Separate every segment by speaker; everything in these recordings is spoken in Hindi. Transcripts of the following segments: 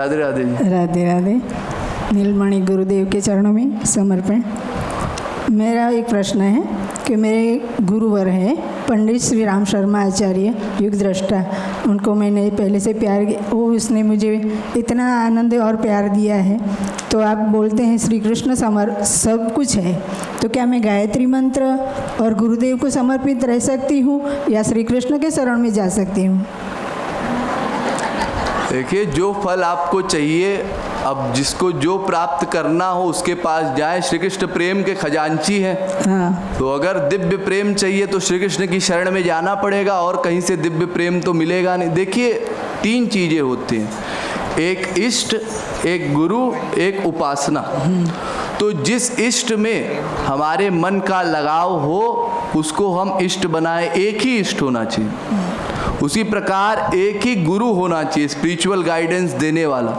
Speaker 1: राधे राधे जी।
Speaker 2: राधे राधे। नीलमणि गुरुदेव के चरणों में समर्पण। मेरा एक प्रश्न है कि मेरे गुरुवर हैं पंडित श्री राम शर्मा आचार्य युग दृष्टा, उनको मैंने पहले से प्यार, वो उसने मुझे इतना आनंद और प्यार दिया है। तो आप बोलते हैं श्री कृष्ण सब कुछ है, तो क्या मैं गायत्री मंत्र और गुरुदेव को समर्पित रह सकती हूँ या श्री कृष्ण के शरण में जा सकती हूँ?
Speaker 1: देखिए, जो फल आपको चाहिए, अब जिसको जो प्राप्त करना हो उसके पास जाए। श्री कृष्ण प्रेम के खजांची हैं।
Speaker 2: हाँ।
Speaker 1: तो अगर दिव्य प्रेम चाहिए तो श्री कृष्ण की शरण में जाना पड़ेगा, और कहीं से दिव्य प्रेम तो मिलेगा नहीं। देखिए, 3 चीज़ें होती हैं, एक इष्ट, एक गुरु, एक उपासना। तो जिस इष्ट में हमारे मन का लगाव हो उसको हम इष्ट बनाए। एक ही इष्ट होना चाहिए। उसी प्रकार एक ही गुरु होना चाहिए, स्पिरिचुअल गाइडेंस देने वाला।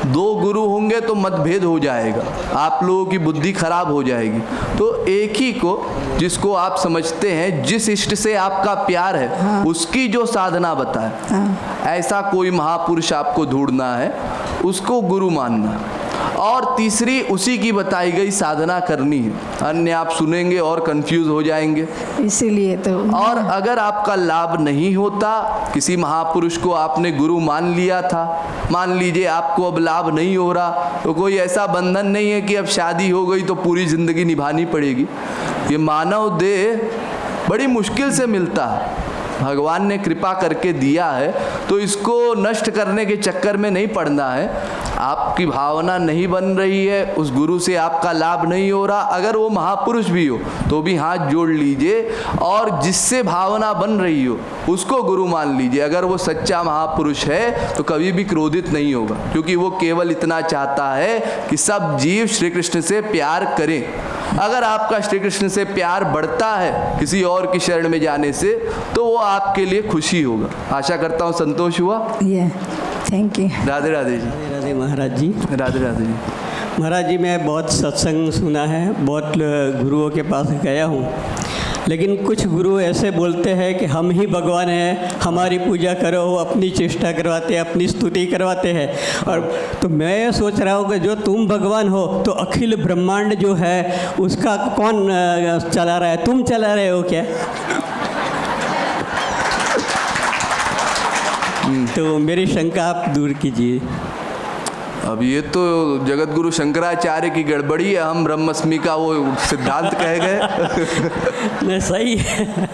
Speaker 1: 2 गुरु होंगे तो मतभेद हो जाएगा, आप लोगों की बुद्धि खराब हो जाएगी। तो एक ही को, जिसको आप समझते हैं, जिस इष्ट से आपका प्यार है, हाँ, उसकी जो साधना बताए, हाँ, ऐसा कोई महापुरुष आपको ढूंढना है, उसको गुरु मानना। और तीसरी, उसी की बताई गई साधना करनी है, अन्य आप सुनेंगे और कंफ्यूज हो जाएंगे।
Speaker 2: इसीलिए तो।
Speaker 1: और अगर आपका लाभ नहीं होता, किसी महापुरुष को आपने गुरु मान लिया था, मान लीजिए आपको अब लाभ नहीं हो रहा, तो कोई ऐसा बंधन नहीं है कि अब शादी हो गई तो पूरी जिंदगी निभानी पड़ेगी। ये मानव देह बड़ी मुश्किल से मिलता है, भगवान ने कृपा करके दिया है, तो इसको नष्ट करने के चक्कर में नहीं पड़ना है। आपकी भावना नहीं बन रही है, उस गुरु से आपका लाभ नहीं हो रहा, अगर वो महापुरुष भी हो तो भी हाथ जोड़ लीजिए, और जिससे भावना बन रही हो उसको गुरु मान लीजिए। अगर वो सच्चा महापुरुष है तो कभी भी क्रोधित नहीं होगा, क्योंकि वो केवल इतना चाहता है कि सब जीव श्री कृष्ण से प्यार करें। अगर आपका श्री कृष्ण से प्यार बढ़ता है किसी और की शरण में जाने से, तो वो आपके लिए खुशी होगा। आशा करता हूँ संतोष हुआ।
Speaker 2: Thank you.
Speaker 1: राधे राधे जी।
Speaker 3: राधे राधे महाराज जी।
Speaker 1: राधे राधे जी।
Speaker 3: महाराज जी, मैं बहुत सत्संग सुना है, बहुत गुरुओं के पास गया हूँ, लेकिन कुछ गुरु ऐसे बोलते हैं कि हम ही भगवान हैं, हमारी पूजा करो, अपनी चेष्टा करवाते हैं, अपनी स्तुति करवाते हैं। और तो मैं सोच रहा हूँ कि जो तुम भगवान हो तो अखिल ब्रह्मांड जो है उसका कौन चला रहा है? तुम चला रहे हो क्या? तो मेरी शंका आप दूर कीजिए।
Speaker 1: अब ये तो जगत गुरु शंकराचार्य की गड़बड़ी है, हम ब्रह्मस्मि का वो सिद्धांत कह गए।
Speaker 3: नहीं, सही है।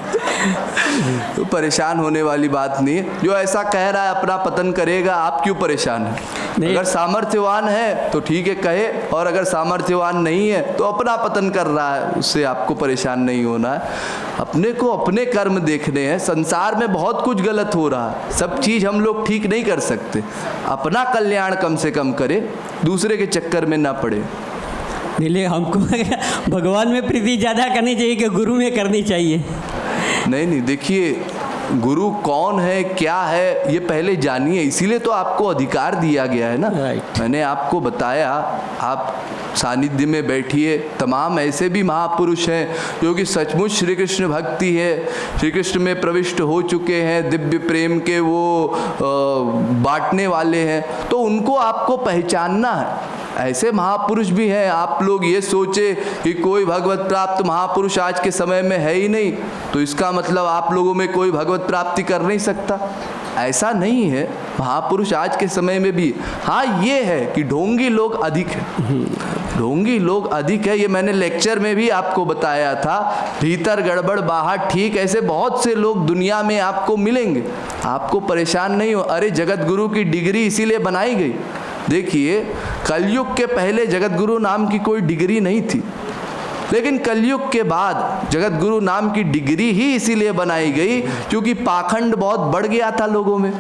Speaker 1: तो परेशान होने वाली बात नहीं है। जो ऐसा कह रहा है अपना पतन करेगा, आप क्यों परेशान हैं? अगर सामर्थ्यवान है तो ठीक है कहे, और अगर सामर्थ्यवान नहीं है तो अपना पतन कर रहा है, उससे आपको परेशान नहीं होना है। अपने को अपने कर्म देखने हैं। संसार में बहुत कुछ गलत हो रहा है, सब चीज़ हम लोग ठीक नहीं कर सकते। अपना कल्याण कम से कम करें, दूसरे के चक्कर में ना पड़े।
Speaker 3: इसलिए हमको भगवान में प्रीति ज़्यादा करनी चाहिए कि गुरु में करनी चाहिए?
Speaker 1: नहीं, देखिए, गुरु कौन है, क्या है, ये पहले जानिए। इसीलिए तो आपको अधिकार दिया गया है ना। मैंने आपको बताया, आप सानिध्य में बैठिए। तमाम ऐसे भी महापुरुष हैं जो कि सचमुच श्री कृष्ण भक्ति है, श्री कृष्ण में प्रविष्ट हो चुके हैं, दिव्य प्रेम के वो बांटने वाले हैं, तो उनको आपको पहचानना है। ऐसे महापुरुष भी हैं। आप लोग ये सोचे कि कोई भगवत प्राप्त महापुरुष आज के समय में है ही नहीं, तो इसका मतलब आप लोगों में कोई भगवत प्राप्ति कर नहीं सकता। ऐसा नहीं है, महापुरुष आज के समय में भी। हाँ, ये है कि ढोंगी लोग अधिक हैं, ढोंगी लोग अधिक है। ये मैंने लेक्चर में भी आपको बताया था। भीतर गड़बड़ बाहर ठीक, ऐसे बहुत से लोग दुनिया में आपको मिलेंगे। आपको परेशान नहीं हो। अरे, जगत गुरु की डिग्री इसीलिए बनाई गई। देखिए, कलयुग के पहले जगत गुरु नाम की कोई डिग्री नहीं थी, लेकिन कलयुग के बाद जगत गुरु नाम की डिग्री ही इसीलिए बनाई गई क्योंकि पाखंड बहुत बढ़ गया था लोगों में।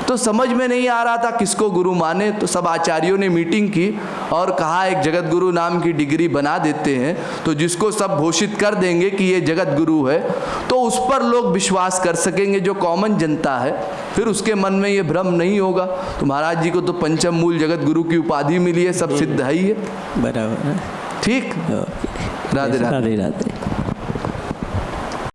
Speaker 1: तो समझ में नहीं आ रहा था किसको गुरु माने, तो सब आचार्यों ने मीटिंग की और कहा एक जगत गुरु नाम की डिग्री बना देते हैं, तो जिसको सब घोषित कर देंगे कि ये जगत गुरु है, तो उस पर लोग विश्वास कर सकेंगे, जो कॉमन जनता है। फिर उसके मन में ये भ्रम नहीं होगा। तो महाराज जी को तो पंचम मूल जगत गुरु की उपाधि मिली है, सब सिद्ध है ही है।
Speaker 3: बराबर,
Speaker 1: ठीक। राधे राधे।
Speaker 3: राधे।